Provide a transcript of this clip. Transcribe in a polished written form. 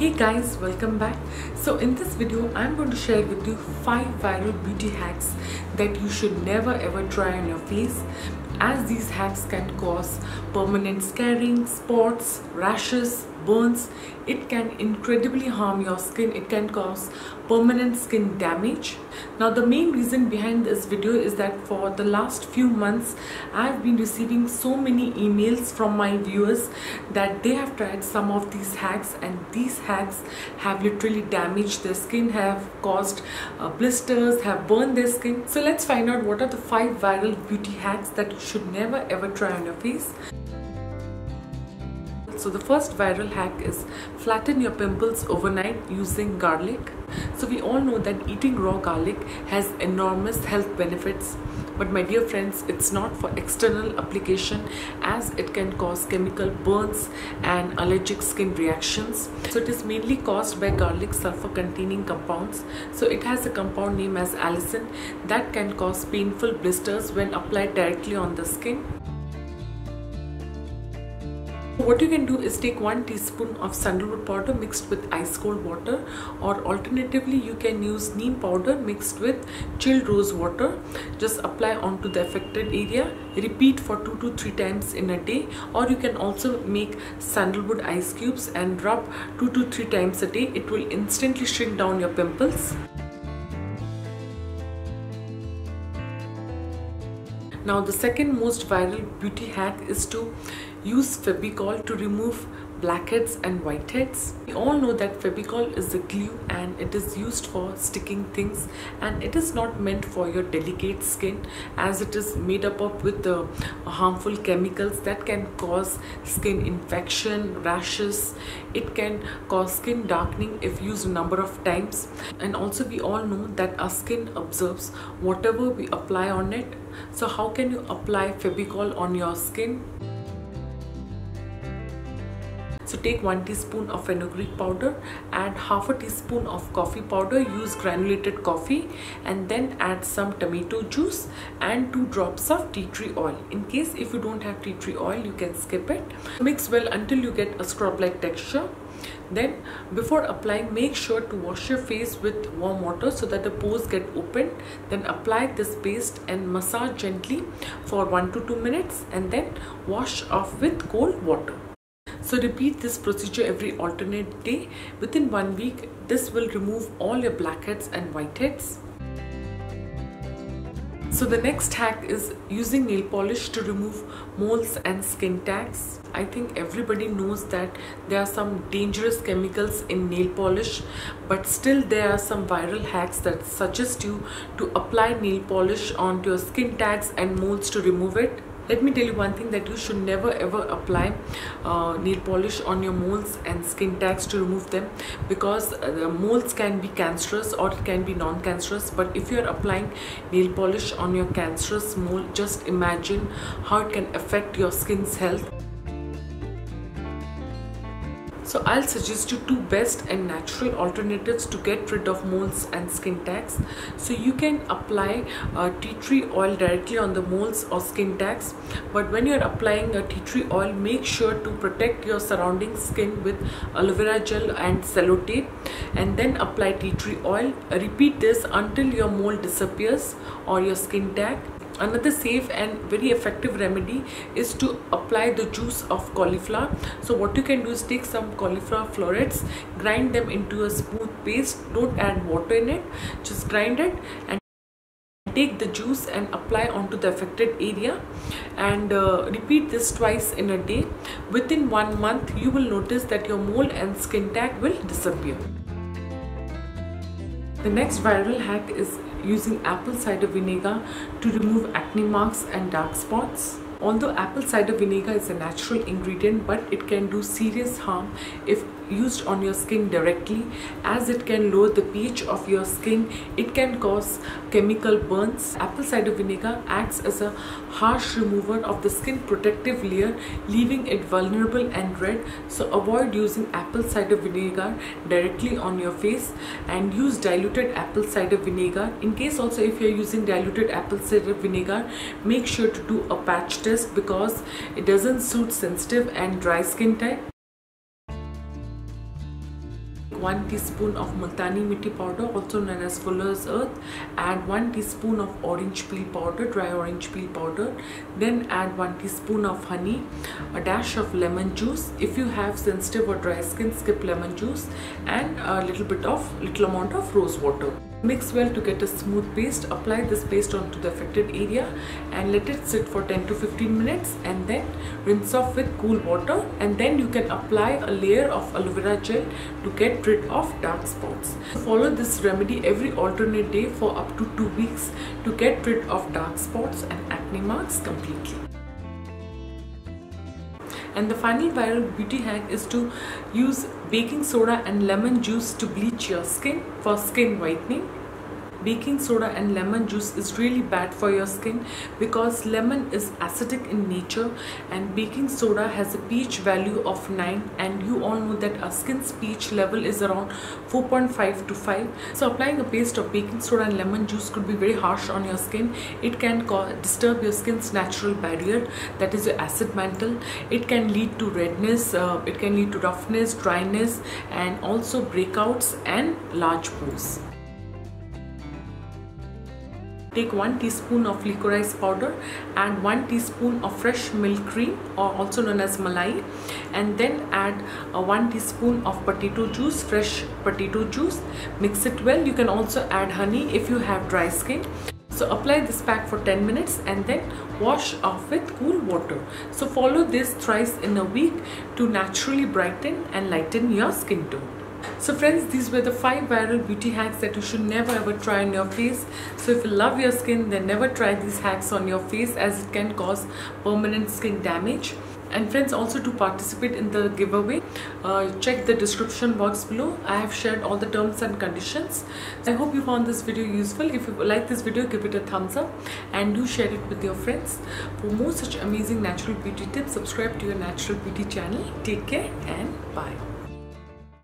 Hey guys, welcome back. So in this video I'm going to share with you 5 viral beauty hacks that you should never ever try on your face, as these hacks can cause permanent scarring, spots, rashes, burns. It can incredibly harm your skin. It can cause permanent skin damage. Now the main reason behind this video is that for the last few months I've been receiving so many emails from my viewers that they have tried some of these hacks, and these hacks have literally damaged their skin, have caused blisters, have burned their skin. So let's find out what are the 5 viral beauty hacks that you should never ever try on your face. So the first viral hack is flatten your pimples overnight using garlic. So we all know that eating raw garlic has enormous health benefits, but my dear friends, it's not for external application, as it can cause chemical burns and allergic skin reactions. So it is mainly caused by garlic sulfur containing compounds. So it has a compound name as allicin that can cause painful blisters when applied directly on the skin. What you can do is take 1 teaspoon of sandalwood powder mixed with ice cold water, or alternatively you can use neem powder mixed with chilled rose water. Just apply onto the affected area, repeat for 2 to 3 times in a day, or you can also make sandalwood ice cubes and rub 2 to 3 times a day. It will instantly shrink down your pimples. Now the second most viral beauty hack is to use Fevicol to remove blackheads and whiteheads. We all know that Fevicol is a glue and it is used for sticking things, and it is not meant for your delicate skin, as it is made up with the harmful chemicals that can cause skin infection, rashes. It can cause skin darkening if used a number of times, and also we all know that our skin absorbs whatever we apply on it. So how can you apply Fevicol on your skin? So take 1 teaspoon of fenugreek powder, add half a teaspoon of coffee powder, use granulated coffee, and then add some tomato juice and 2 drops of tea tree oil. In case if you don't have tea tree oil, you can skip it. Mix well until you get a scrub-like texture. Then before applying, make sure to wash your face with warm water so that the pores get opened. Then apply this paste and massage gently for 1 to 2 minutes, and then wash off with cold water. So repeat this procedure every alternate day. Within 1 week, this will remove all your blackheads and whiteheads. So the next hack is using nail polish to remove moles and skin tags. I think everybody knows that there are some dangerous chemicals in nail polish, but still there are some viral hacks that suggest you to apply nail polish onto your skin tags and moles to remove it. Let me tell you one thing, that you should never ever apply nail polish on your moles and skin tags to remove them, because the moles can be cancerous or it can be non-cancerous. But if you are applying nail polish on your cancerous mole, just imagine how it can affect your skin's health. So I'll suggest you 2 best and natural alternatives to get rid of moles and skin tags. So you can apply tea tree oil directly on the moles or skin tags, but when you're applying a tea tree oil, make sure to protect your surrounding skin with aloe vera gel and sellotape, and then apply tea tree oil. Repeat this until your mole disappears or your skin tag. Another safe and very effective remedy is to apply the juice of cauliflower. So what you can do is take some cauliflower florets, grind them into a smooth paste. Don't add water in it, just grind it and take the juice and apply onto the affected area, and repeat this twice in a day. Within 1 month, you will notice that your mole and skin tag will disappear. The next viral hack is using apple cider vinegar to remove acne marks and dark spots. Although apple cider vinegar is a natural ingredient, but it can do serious harm if used on your skin directly, as it can lower the pH of your skin. It can cause chemical burns. Apple cider vinegar acts as a harsh remover of the skin protective layer, leaving it vulnerable and red. So avoid using apple cider vinegar directly on your face, and use diluted apple cider vinegar. In case also if you are using diluted apple cider vinegar, make sure to do a patch test, because it doesn't suit sensitive and dry skin type. 1 teaspoon of multani mitti powder, also known as fuller's earth. Add 1 teaspoon of orange peel powder, dry orange peel powder. Then add 1 teaspoon of honey, a dash of lemon juice. If you have sensitive or dry skin, skip lemon juice, and a little amount of rose water. Mix well to get a smooth paste. Apply this paste onto the affected area and let it sit for 10 to 15 minutes, and then rinse off with cool water, and then you can apply a layer of aloe vera gel to get rid of dark spots. Follow this remedy every alternate day for up to 2 weeks to get rid of dark spots and acne marks completely. And the final viral beauty hack is to use baking soda and lemon juice to bleach your skin for skin whitening. Baking soda and lemon juice is really bad for your skin because lemon is acidic in nature and baking soda has a pH value of 9, and you all know that our skin's pH level is around 4.5 to 5. So applying a paste of baking soda and lemon juice could be very harsh on your skin. It can disturb your skin's natural barrier, that is your acid mantle. It can lead to redness, it can lead to roughness, dryness, and also breakouts and large pores. Take 1 teaspoon of licorice powder, add 1 teaspoon of fresh milk cream, or also known as malai, and then add 1 teaspoon of potato juice, fresh potato juice. Mix it well. You can also add honey if you have dry skin. So apply this pack for 10 minutes and then wash off with cool water. So follow this thrice in a week to naturally brighten and lighten your skin tone. So friends, these were the 5 viral beauty hacks that you should never ever try on your face. So if you love your skin, then never try these hacks on your face, as it can cause permanent skin damage. And friends, also to participate in the giveaway, check the description box below. I have shared all the terms and conditions. I hope you found this video useful. If you like this video, give it a thumbs up and do share it with your friends. For more such amazing natural beauty tips, subscribe to your natural beauty channel. Take care and bye.